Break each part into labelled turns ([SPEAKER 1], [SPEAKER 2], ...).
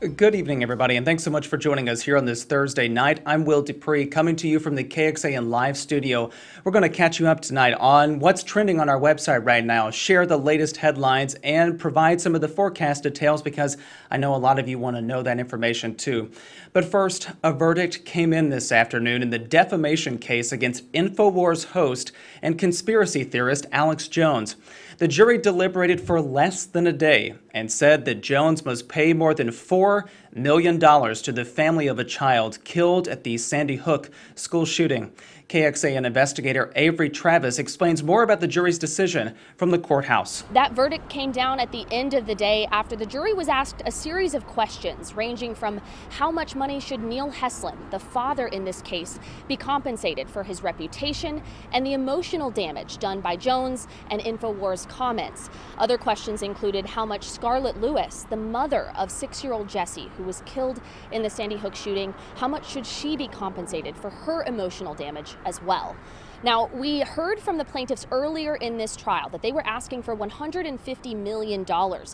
[SPEAKER 1] Good evening, everybody, and thanks so much for joining us here on this Thursday night. I'm Will DuPree, coming to you from the KXAN live studio. We're going to catch you up tonight on what's trending on our website right now, share the latest headlines, and provide some of the forecast details because I know a lot of you want to know that information too. But first, a verdict came in this afternoon in the defamation case against InfoWars host and conspiracy theorist Alex Jones. The jury deliberated for less than a day and said that Jones must pay more than $4 million to the family of a child killed at the Sandy Hook school shooting. KXAN investigator Avery Travis explains more about the jury's decision from the courthouse.
[SPEAKER 2] That verdict came down at the end of the day after the jury was asked a series of questions ranging from how much money should Neil Heslin, the father in this case, be compensated for his reputation and the emotional damage done by Jones and InfoWars comments. Other questions included how much Scarlett Lewis, the mother of 6-year-old Jesse, who was killed in the Sandy Hook shooting, how much should she be compensated for her emotional damage as well. Now, we heard from the plaintiffs earlier in this trial that they were asking for $150 million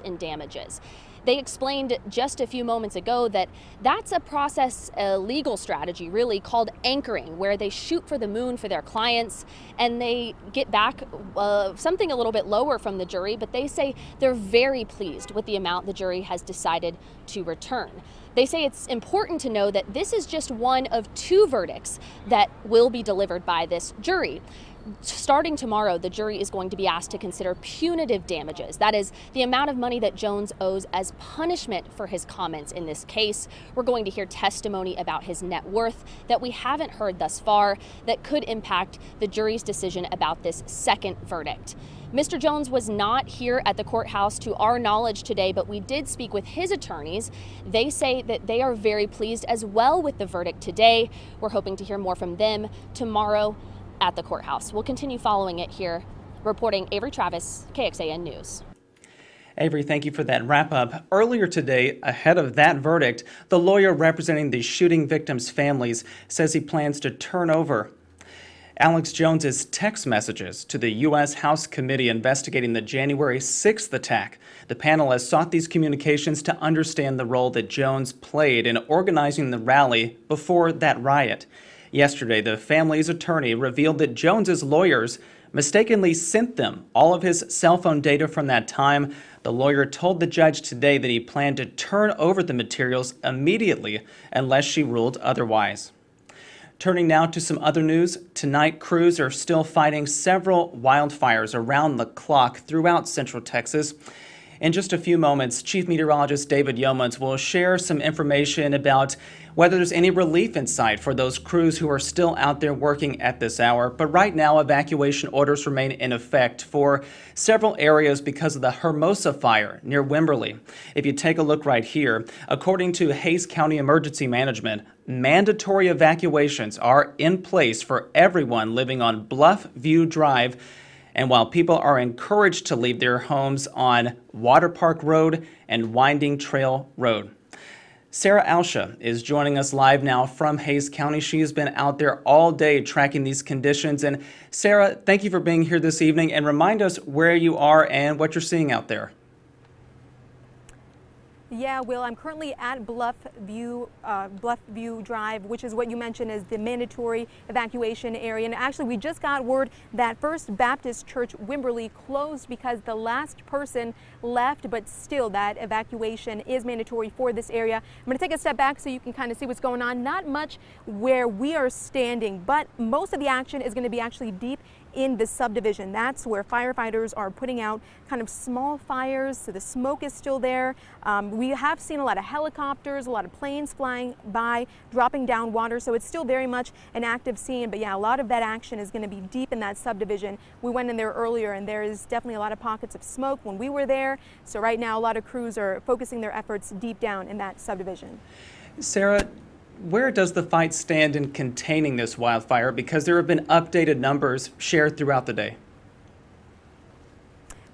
[SPEAKER 2] in damages. They explained just a few moments ago that that's a legal strategy really called anchoring, where they shoot for the moon for their clients and they get back something a little bit lower from the jury, but they say they're very pleased with the amount the jury has decided to return. They say it's important to know that this is just one of 2 verdicts that will be delivered by this jury. Starting tomorrow, the jury is going to be asked to consider punitive damages. That is the amount of money that Jones owes as punishment for his comments in this case. We're going to hear testimony about his net worth that we haven't heard thus far that could impact the jury's decision about this second verdict. Mr. Jones was not here at the courthouse to our knowledge today, but we did speak with his attorneys. They say that they are very pleased as well with the verdict today. We're hoping to hear more from them tomorrow at the courthouse. We'll continue following it here. Reporting, Avery Travis, KXAN News.
[SPEAKER 1] Avery, thank you for that wrap up. Earlier today, ahead of that verdict, the lawyer representing the shooting victims' families says he plans to turn over Alex Jones's text messages to the U.S. House committee investigating the January 6th attack. The panel has sought these communications to understand the role that Jones played in organizing the rally before that riot. Yesterday, the family's attorney revealed that Jones's lawyers mistakenly sent them all of his cell phone data from that time. The lawyer told the judge today that he planned to turn over the materials immediately unless she ruled otherwise. Turning now to some other news, tonight crews are still fighting several wildfires around the clock throughout central Texas. In just a few moments, Chief Meteorologist David Yeomans will share some information about whether there's any relief in sight for those crews who are still out there working at this hour. But right now, evacuation orders remain in effect for several areas because of the Hermosa fire near Wimberley. If you take a look right here, according to Hays County Emergency Management, mandatory evacuations are in place for everyone living on Bluff View Drive. And while people are encouraged to leave their homes on Water Park Road and Winding Trail Road. Sarah Alsha is joining us live now from Hays County. She has been out there all day tracking these conditions. And Sarah, thank you for being here this evening, and remind us where you are and what you're seeing out there.
[SPEAKER 3] Yeah, Will, I'm currently at Bluff View Drive, which is what you mentioned as the mandatory evacuation area. And actually, we just got word that First Baptist Church Wimberley closed because the last person left, but still that evacuation is mandatory for this area. I'm going to take a step back so you can kind of see what's going on. Not much where we are standing, but most of the action is going to be actually deep in the subdivision. That's where firefighters are putting out kind of small fires, so the smoke is still there. We have seen a lot of helicopters, a lot of planes flying by, dropping down water, so it's still very much an active scene. But yeah, a lot of that action is going to be deep in that subdivision. We went in there earlier, and there is definitely a lot of pockets of smoke when we were there. So right now, a lot of crews are focusing their efforts deep down in that subdivision.
[SPEAKER 1] Sarah, where does the fight stand in containing this wildfire? Because there have been updated numbers shared throughout the day.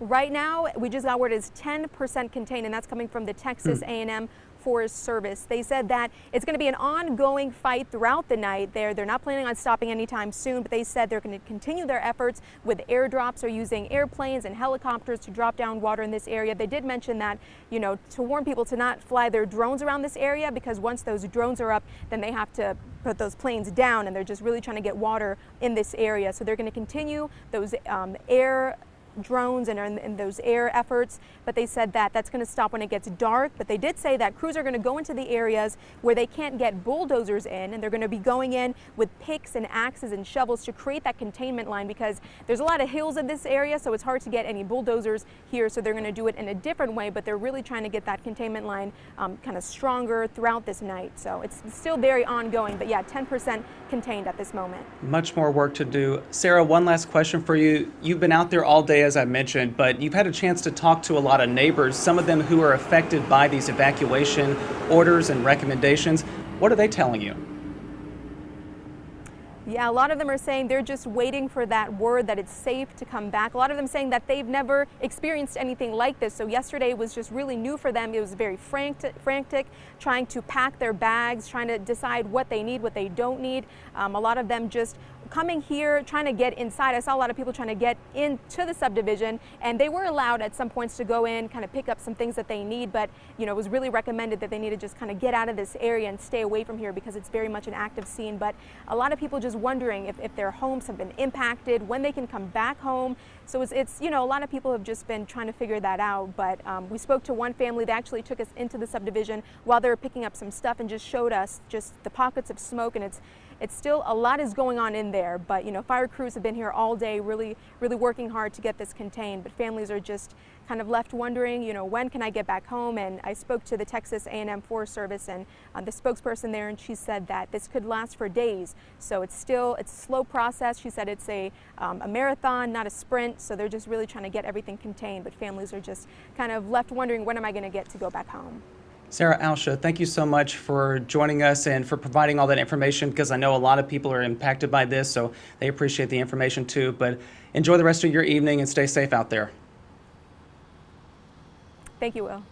[SPEAKER 3] Right now, we just got word it's 10% contained, and that's coming from the Texas A&M Forest Service. They said that it's going to be an ongoing fight throughout the night. They're not planning on stopping anytime soon, but they said they're going to continue their efforts with airdrops or using airplanes and helicopters to drop down water in this area. They did mention that, you know, to warn people to not fly their drones around this area, because once those drones are up, then they have to put those planes down, and they're just really trying to get water in this area. So they're going to continue those air drones and those air efforts, but they said that that's going to stop when it gets dark. But they did say that crews are going to go into the areas where they can't get bulldozers in, and they're going to be going in with picks and axes and shovels to create that containment line, because there's a lot of hills in this area, so it's hard to get any bulldozers here. So they're going to do it in a different way, but they're really trying to get that containment line kind of stronger throughout this night. So it's still very ongoing, but yeah, 10% contained at this moment.
[SPEAKER 1] Much more work to do. Sarah, one last question for you. You've been out there all day, as I mentioned, but you've had a chance to talk to a lot of neighbors, some of them who are affected by these evacuation orders and recommendations. What are they telling you?
[SPEAKER 3] Yeah, a lot of them are saying they're just waiting for that word that it's safe to come back. A lot of them saying that they've never experienced anything like this. So yesterday was just really new for them. It was very frantic, trying to pack their bags, trying to decide what they need, what they don't need. A lot of them just coming here, trying to get inside. I saw a lot of people trying to get into the subdivision, and they were allowed at some points to go in, kind of pick up some things that they need, but you know, it was really recommended that they need to just kind of get out of this area and stay away from here, because it's very much an active scene. But a lot of people just wondering if their homes have been impacted, when they can come back home. So it's you know, a lot of people have just been trying to figure that out. But we spoke to one family. They actually took us into the subdivision while they were picking up some stuff and just showed us just the pockets of smoke, and it's still a lot is going on in there. But you know, fire crews have been here all day, really working hard to get this contained. But families are just kind of left wondering, you know, when can I get back home? And I spoke to the Texas A&M Forest Service and the spokesperson there, and she said that this could last for days. So it's a slow process. She said it's a marathon, not a sprint. So they're just really trying to get everything contained. But families are just kind of left wondering, when am I going to get to go back home?
[SPEAKER 1] Sarah Alsha, thank you so much for joining us and for providing all that information, because I know a lot of people are impacted by this, so they appreciate the information too. But enjoy the rest of your evening and stay safe out there.
[SPEAKER 3] Thank you, Will.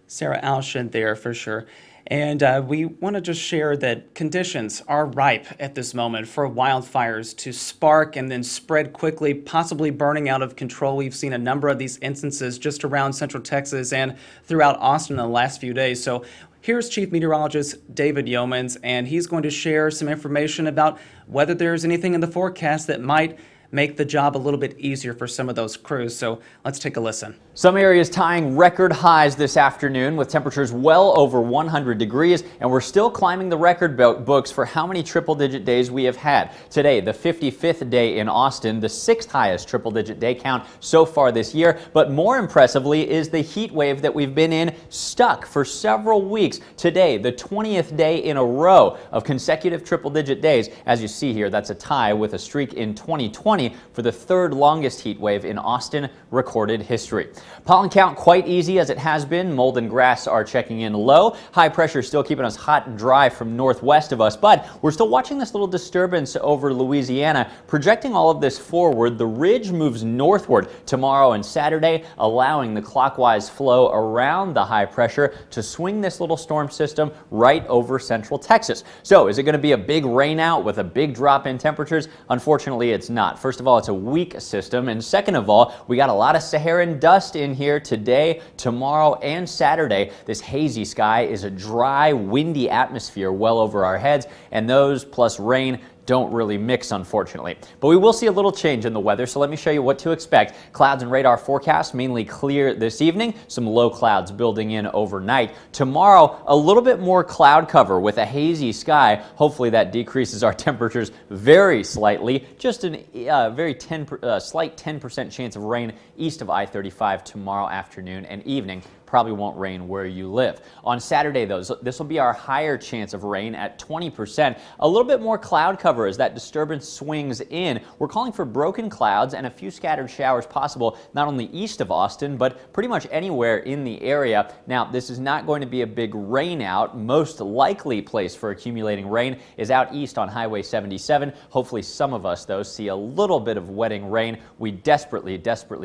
[SPEAKER 1] Sarah Alsha there for sure. And we want to just share that conditions are ripe at this moment for wildfires to spark and then spread quickly, possibly burning out of control. We've seen a number of these instances just around Central Texas and throughout Austin in the last few days. So here's Chief Meteorologist David Yeomans, and he's going to share some information about whether there's anything in the forecast that might make the job a little bit easier for some of those crews. So let's take a listen.
[SPEAKER 4] Some areas tying record highs this afternoon with temperatures well over 100 degrees, and we're still climbing the record books for how many triple-digit days we have had. Today, the 55th day in Austin, the 6th highest triple-digit day count so far this year. But more impressively is the heat wave that we've been in, stuck for several weeks. Today, the 20th day in a row of consecutive triple-digit days. As you see here, that's a tie with a streak in 2020 for the third longest heat wave in Austin recorded history. Pollen count quite easy as it has been. Mold and grass are checking in low. High pressure still keeping us hot and dry from northwest of us, but we're still watching this little disturbance over Louisiana. Projecting all of this forward, the ridge moves northward tomorrow and Saturday, allowing the clockwise flow around the high pressure to swing this little storm system right over central Texas. So is it going to be a big rain out with a big drop in temperatures? Unfortunately, it's not. First of all, it's a weak system, and second of all, we got a lot of Saharan dust in here today, tomorrow, and Saturday. This hazy sky is a dry, windy atmosphere well over our heads, and those plus rain don't really mix, unfortunately. But we will see a little change in the weather, so let me show you what to expect. Clouds and radar forecast mainly clear this evening. Some low clouds building in overnight. Tomorrow, a little bit more cloud cover with a hazy sky. Hopefully that decreases our temperatures very slightly. Just a slight 10% chance of rain east of I-35 tomorrow afternoon and evening probably won't rain where you live. On Saturday, though, this will be our higher chance of rain at 20%. A little bit more cloud cover as that disturbance swings in. We're calling for broken clouds and a few scattered showers possible, not only east of Austin, but pretty much anywhere in the area. Now, this is not going to be a big rain out. Most likely place for accumulating rain is out east on Highway 77. Hopefully some of us, though, see a little bit of wetting rain. We desperately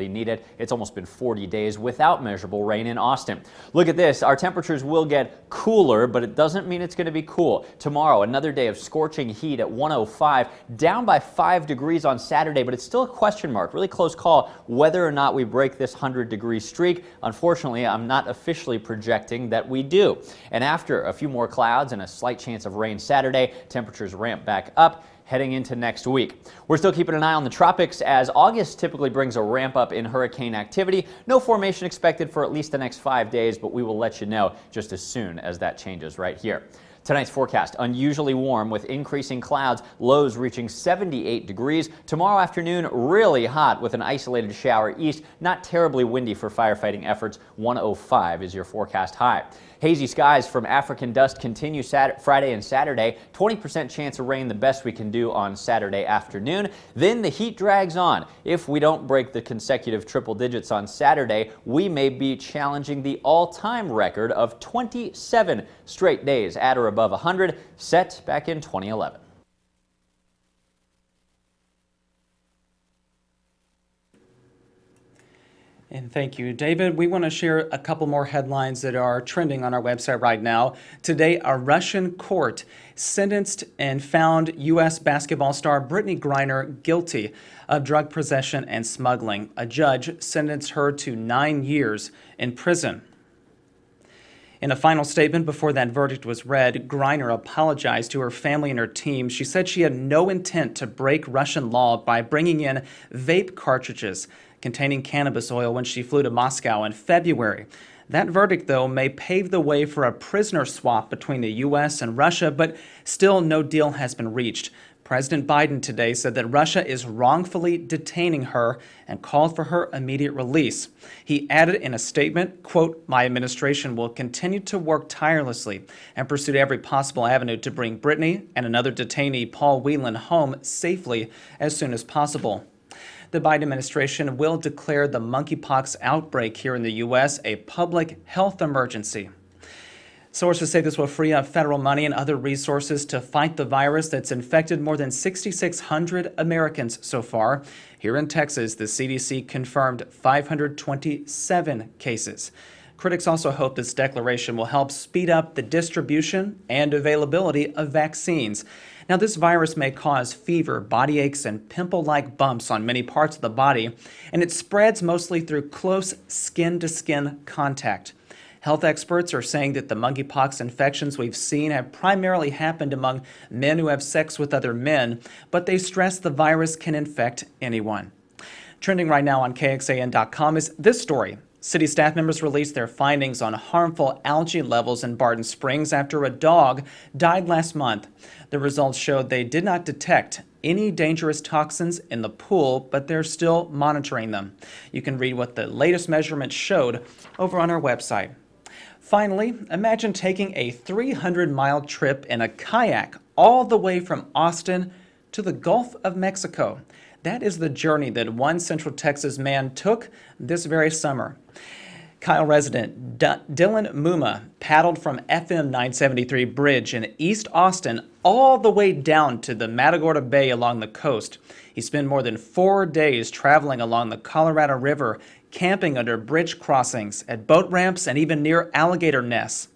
[SPEAKER 4] need it. It's almost been 40 days without measurable rain in Austin. Look at this. Our temperatures will get cooler, but it doesn't mean it's going to be cool. Tomorrow, another day of scorching heat at 105, down by 5 degrees on Saturday, but it's still a question mark. Really close call whether or not we break this 100-degree streak. Unfortunately, I'm not officially projecting that we do. And after a few more clouds and a slight chance of rain Saturday, temperatures ramp back up heading into next week. We're still keeping an eye on the tropics as August typically brings a ramp up in hurricane activity. No formation expected for at least the next 5 days, but we will let you know just as soon as that changes right here. Tonight's forecast, unusually warm with increasing clouds, lows reaching 78 degrees. Tomorrow afternoon, really hot with an isolated shower east. Not terribly windy for firefighting efforts. 105 is your forecast high. Hazy skies from African dust continue Friday and Saturday. 20% chance of rain, the best we can do on Saturday afternoon. Then the heat drags on. If we don't break the consecutive triple digits on Saturday, we may be challenging the all-time record of 27 straight days at or above 100, set back in 2011.
[SPEAKER 1] And thank you, David. We want to share a couple more headlines that are trending on our website right now. Today, a Russian court sentenced and found U.S. basketball star Brittany Griner guilty of drug possession and smuggling. A judge sentenced her to 9 years in prison. In a final statement before that verdict was read, Griner apologized to her family and her team. She said she had no intent to break Russian law by bringing in vape cartridges containing cannabis oil when she flew to Moscow in February. That verdict, though, may pave the way for a prisoner swap between the U.S. and Russia, but still no deal has been reached. President Biden today said that Russia is wrongfully detaining her and called for her immediate release. He added in a statement, quote, "My administration will continue to work tirelessly and pursue every possible avenue to bring Brittany and another detainee, Paul Whelan, home safely as soon as possible." The Biden administration will declare the monkeypox outbreak here in the U.S. a public health emergency. Sources say this will free up federal money and other resources to fight the virus that's infected more than 6,600 Americans so far. Here in Texas, the CDC confirmed 527 cases. Critics also hope this declaration will help speed up the distribution and availability of vaccines. Now, this virus may cause fever, body aches, and pimple-like bumps on many parts of the body, and it spreads mostly through close skin-to-skin contact. Health experts are saying that the monkeypox infections we've seen have primarily happened among men who have sex with other men, but they stress the virus can infect anyone. Trending right now on KXAN.com is this story. City staff members released their findings on harmful algae levels in Barton Springs after a dog died last month. The results showed they did not detect any dangerous toxins in the pool, but they're still monitoring them. You can read what the latest measurements showed over on our website. Finally, imagine taking a 300-mile trip in a kayak all the way from Austin to the Gulf of Mexico. That is the journey that one Central Texas man took this very summer. Kyle resident Dylan Muma paddled from FM 973 Bridge in East Austin all the way down to the Matagorda Bay along the coast. He spent more than 4 days traveling along the Colorado River, camping under bridge crossings, at boat ramps, and even near alligator nests.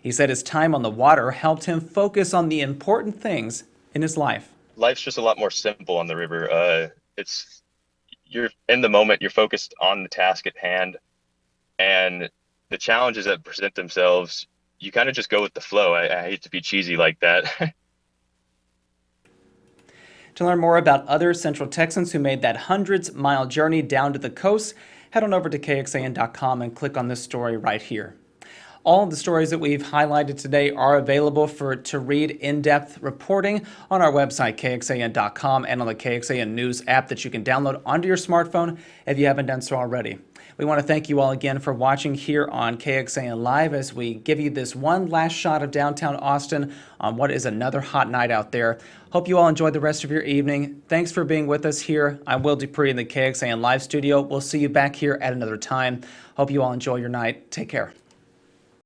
[SPEAKER 1] He said his time on the water helped him focus on the important things in his life.
[SPEAKER 5] Life's just a lot more simple on the river. You're in the moment, you're focused on the task at hand, and the challenges that present themselves, you kind of just go with the flow. I hate to be cheesy like that.
[SPEAKER 1] To learn more about other Central Texans who made that hundreds-mile journey down to the coast, head on over to KXAN.com and click on this story right here. All of the stories that we've highlighted today are available to read in-depth reporting on our website, KXAN.com, and on the KXAN News app that you can download onto your smartphone if you haven't done so already. We want to thank you all again for watching here on KXAN Live as we give you this one last shot of downtown Austin on what is another hot night out there. Hope you all enjoy the rest of your evening. Thanks for being with us here. I'm Will DuPree in the KXAN Live studio. We'll see you back here at another time. Hope you all enjoy your night. Take care.